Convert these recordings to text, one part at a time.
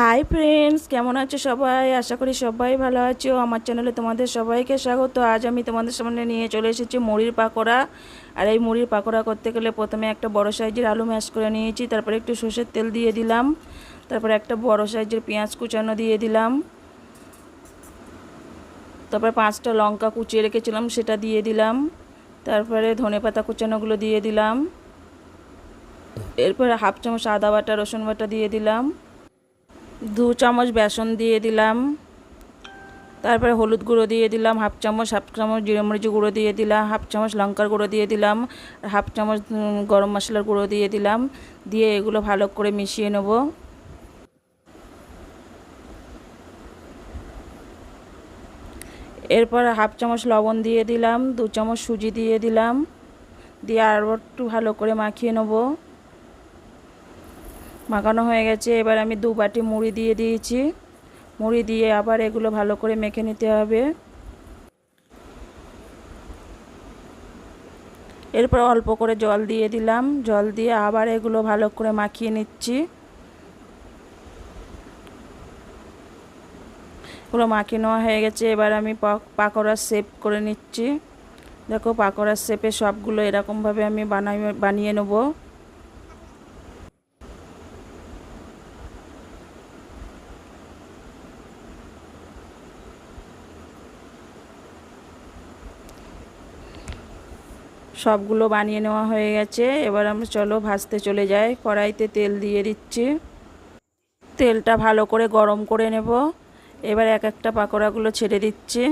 Hi friends, কেমন আছো সবাই? আশা করি সবাই ভালো আছো। আমার চ্যানেলে তোমাদের সবাইকে স্বাগত। আজ আমি তোমাদের সামনে নিয়ে চলে এসেছি মুড়ির পাকোড়া। আর এই মুড়ির পাকোড়া করতে গেলে প্রথমে একটা বড় সাইজের আলু ম্যাশ করে নিয়েছি, তারপরে একটু সর্ষের তেল দিয়ে দিলাম, তারপরে একটা বড় সাইজের পেঁয়াজ কুচানো দিয়ে দিলাম, তারপরে 5টা লঙ্কা কুচিয়ে রেখেছিলাম সেটা দিয়ে দিলাম, তারপরে ধনেপাতা কুচানোগুলো দিয়ে দিলাম, এরপরে হাফ চামচ আদা বাটা রসুন বাটা দিয়ে দিলাম, 2 চামচ বেসন দিয়ে দিলাম, তারপরে হলুদ গুঁড়ো দিয়ে দিলাম হাফ চামচ জিরে মরিচ গুঁড়ো দিয়ে দিলাম, হাফ চামচ লঙ্কার গুঁড়ো দিয়ে দিলাম, হাফ চামচ গরম মশলার গুঁড়ো দিয়ে দিলাম, দিয়ে এগুলো ভালো করে মিশিয়ে নেব। এরপর হাফ চামচ লবণ দিয়ে দিলাম, 2 চামচ সুজি দিয়ে দিলাম, দিয়ে আরও একটু ভালো করে মাখিয়ে নেব। মাখানো হয়ে গেছে। এবার আমি 2 বাটি মুড়ি দিয়ে দিয়েছি। মুড়ি দিয়ে আবার এগুলো ভালো করে মেখে নিতে হবে। এরপর অল্প করে জল দিয়ে দিলাম, জল দিয়ে আবার এগুলো ভালো করে মাখিয়ে নিচ্ছি। এগুলো মাখিয়ে নেওয়া হয়ে গেছে। এবার আমি পাকোড়ার শেপ করে নিচ্ছি। দেখো, পাকোড়ার শেপে সবগুলো এরকমভাবে আমি বানিয়ে নেব। সবগুলো বানিয়ে নেওয়া হয়ে গেছে। এবার আমরা চলো ভাজতে চলে যাই। কড়াইতে তেল দিয়ে দিচ্ছি। তেলটা ভালো করে গরম করে নেব। এবার এক একটা পাকোড়াগুলো ছেড়ে দিচ্ছি।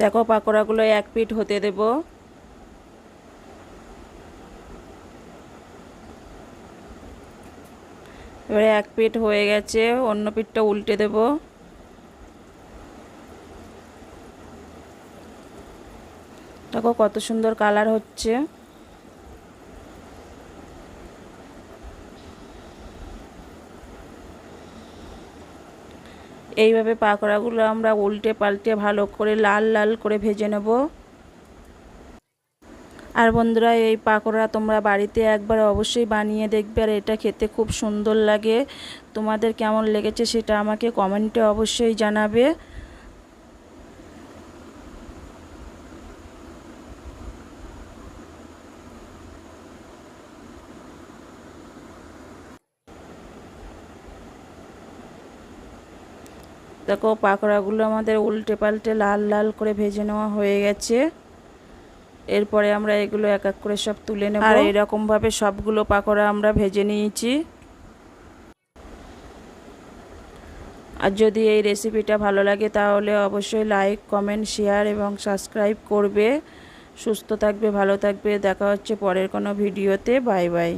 দেখো, পাকোড়াগুলো এক পিঠ হতে দেব। এবারে এক পিঠ হয়ে গেছে, অন্য পিঠটা উল্টে দেব। দেখো কত সুন্দর কালার হচ্ছে। এইভাবে পাকোড়াগুলো আমরা উল্টে পাল্টে ভালো করে লাল লাল করে ভেজে নেব। আর বন্ধুরা, এই পাকোড়া তোমরা বাড়িতে একবার অবশ্যই বানিয়ে দেখবে, আর এটা খেতে খুব সুন্দর লাগে। তোমাদের কেমন লেগেছে সেটা আমাকে কমেন্টে অবশ্যই জানাবে। দেখো, পাকোড়াগুলো আমাদের উল্টে পাল্টে লাল লাল করে ভেজে নেওয়া হয়ে গেছে। এরপরে আমরা এগুলো এক এক করে সব তুলে নেব। আর এরকমভাবে সবগুলো পাকোড়া আমরা ভেজে নিয়েছি। আর যদি এই রেসিপিটা ভালো লাগে তাহলে অবশ্যই লাইক, কমেন্ট, শেয়ার এবং সাবস্ক্রাইব করবে। সুস্থ থাকবে, ভালো থাকবে। দেখা হচ্ছে পরের কোনো ভিডিওতে। Bye bye.